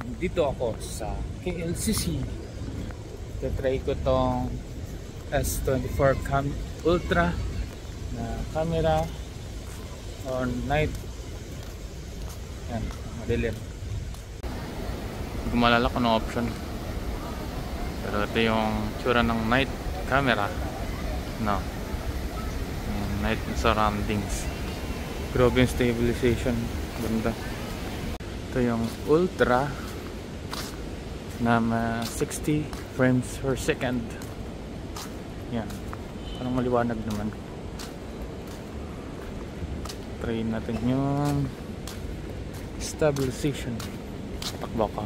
Dito ako sa KLCC. Tatry ko tong S24 Ultra na camera on night. Yan, madilim. Hindi ko malala kung anong option, pero ito yung tsura ng night camera, no? Night surroundings. Grabe yung stabilization, ganda. Ito yung Ultra na 60 frames per second. Yan, parang maliwanag naman. Try natin yung stabilization. Natakbo ka.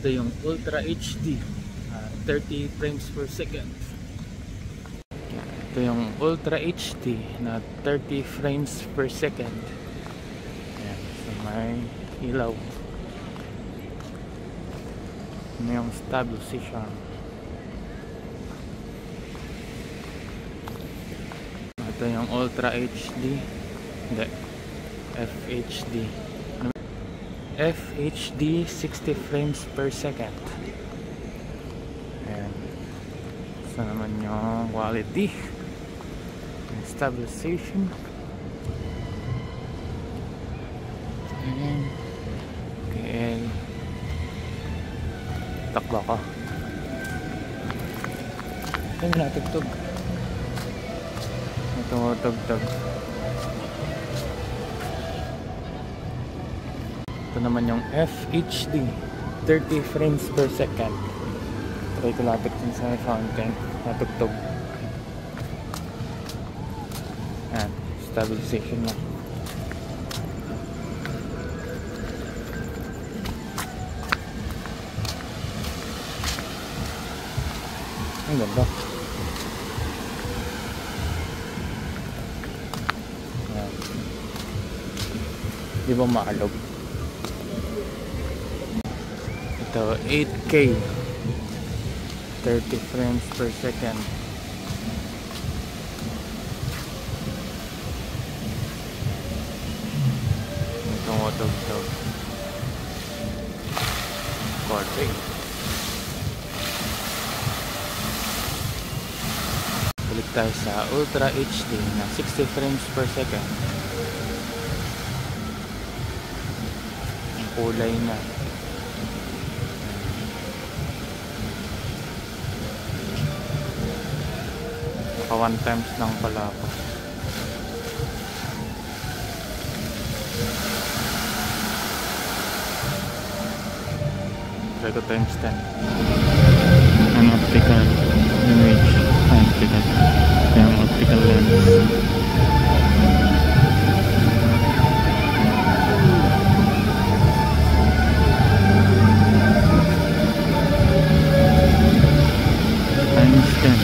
Ito yung Ultra HD, 30 frames per second. Ito yung Ultra HD na 30 frames per second. Ayan, so may ilaw. Ano yung stabilization. Ito yung Ultra HD, hindi, FHD. FHD 60 frames per second. Ayan. So naman yung quality, stabilization. Ayan. Okay. Takbo ko. Ay, natugtog. Tumutugtog. Ito naman yung FHD 30 frames per second. Try ko lapit din sa fountain. Natugtog. Ayan, stabilization na. Ang ganda. Ayan. Di ba maalog? Ito 8K 30 frames per second. Itong watog-tog 4K. Balik tayo sa Ultra HD na 60 frames per second. Ang kulay na. Naka 1 times lang pala ako. Try ko times 10. An optical image. Optical. Yung optical lens. Times 10.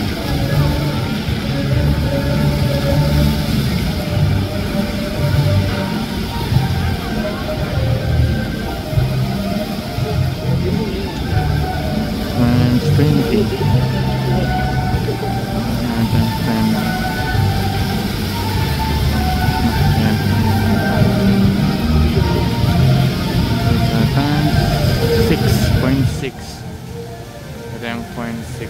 Ito yung 0.6.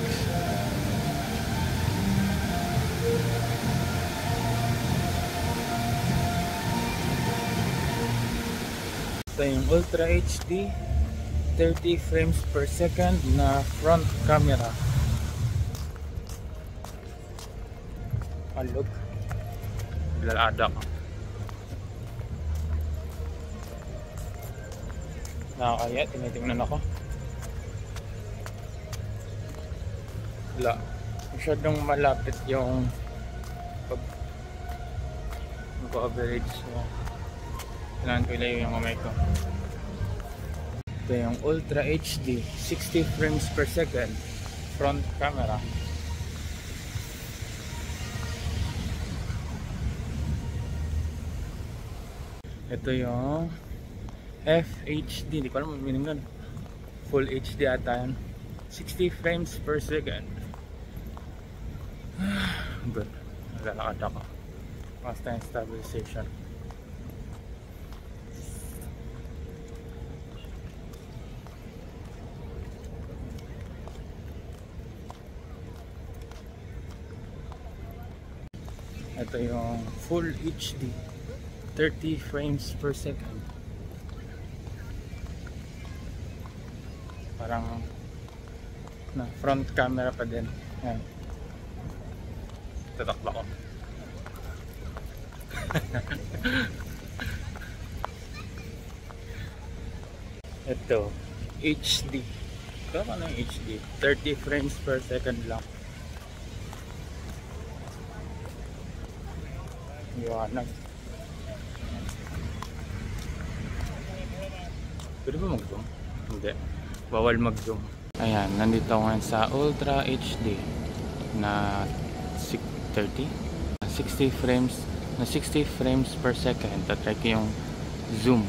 Ito yung Ultra HD 30 frames per second na front camera. Alog. Lalada ka. Nakakaya, tinitingnan ako. Wala. Masyadong malapit yung pag-coverage. So, kailangan ko ilayo yung kamay ko. Ito yung Ultra HD 60 frames per second front camera. Ito yung FHD, hindi ko alam ang meaning nun. Full HD ata yan. 60 frames per second. Good. Naglalakad ako. Basta yung stabilization. Ito yung full HD 30 frames per second. Parang na front camera pa din. Ayan. Tatakba ko. Ito HD. Ito ano yung HD? 30 frames per second lang. Liwanag. Pwede ba mag-zoom? Hindi. Bawal mag-zoom. Ayan, nandito ako ngayon sa Ultra HD na 60 frames na 60 frames per second. Tatry ko yung zoom.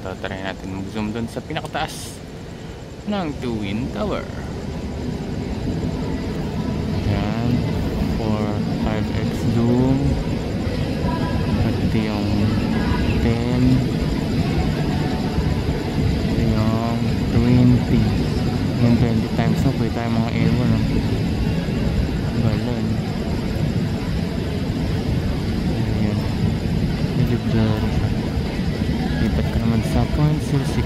Tatry natin mag-zoom dun sa pinakataas ng Twin Tower. Ayan, 5x zoom. Ito yung 10. Ito yung 20. Yung 20 times na pwede tayo mga airborne, no? Balon. Ayan. Medyo blurry siya. Lipat ka naman sa 0.06.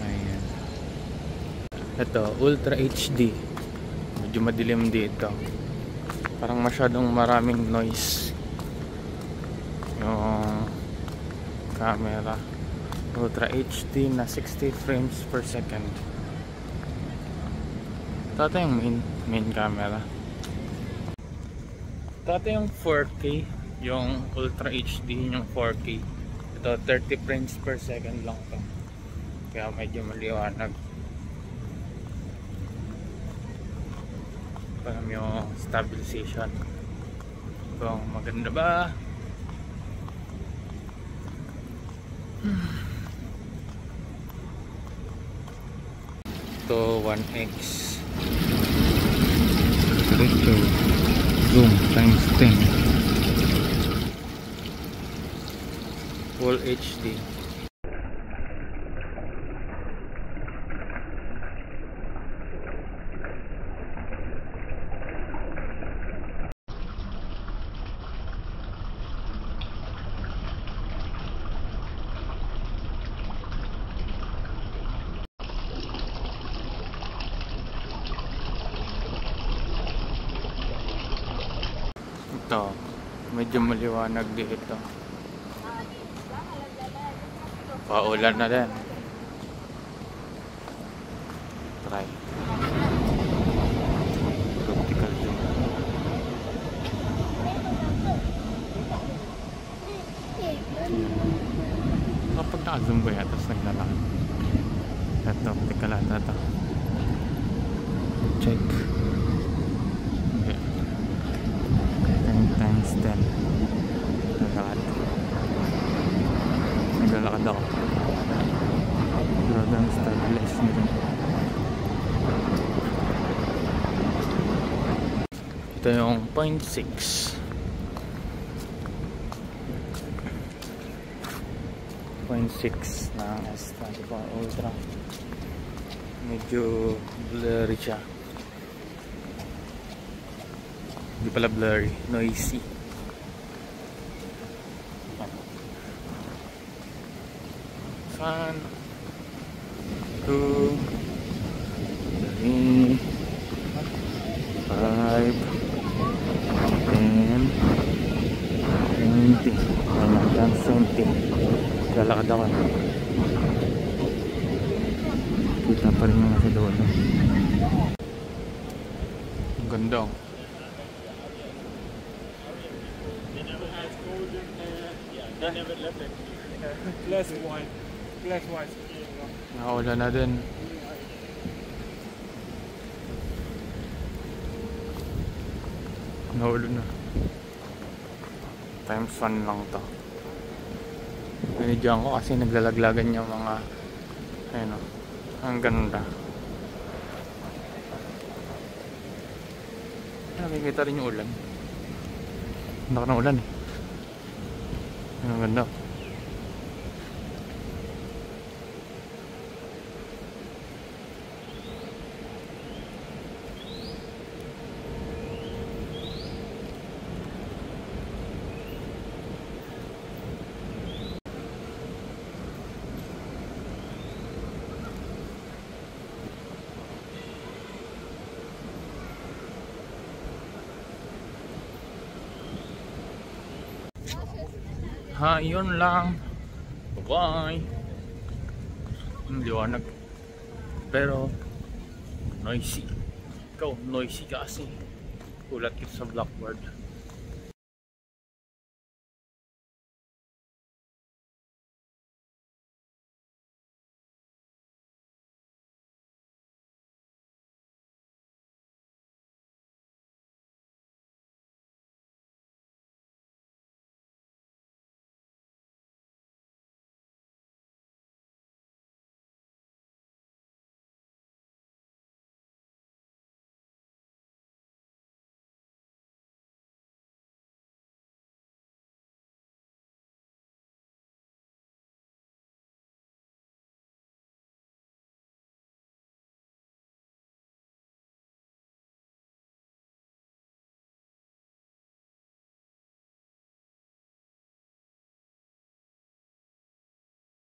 Ayan. Ito, Ultra HD. Medyo madilim dito. Parang masyadong maraming noise yung camera. Ultra HD na 60 frames per second. Ito yung main camera. Ito yung 4K, yung Ultra HD, yung 4K. Ito 30 frames per second lang to. Kaya medyo maliwanag. Parang yung stabilization. Kung maganda ba? Ito 1x. Ito zoom times 10. Full HD. Ito, medyo maliwanag dito. Paulan na din. Try. Optical zoom. Kapag naka-zoom ko yan, tapos naglalakad. Ito, optical ata ito. Check. Times 10. Naglalakad ako. Grabe ang stabilize nito. Ito yung 0.6. 0.6 ng S24 Ultra. Medyo blurry siya. Hindi pala blurry, noisy. One, 2, 3, 5, 10, 20. Hanggang 20. Lalakad ako. Kita pa rin yung nasa doon. Ang ganda. They never left it. Plus one. Nakawala na din. Nahulog na. Times 1 lang to. Binidyoan ko kasi naglalaglagan yung mga ayun o. Ang ganda. Nakikita rin yung ulan. Ganda ka ng ulan eh. Ang ganda. Ha, yun lang. Bye-bye. Liwanag. Pero noisy. Ikaw, noisy ka kasi. Ulat kita sa blackboard.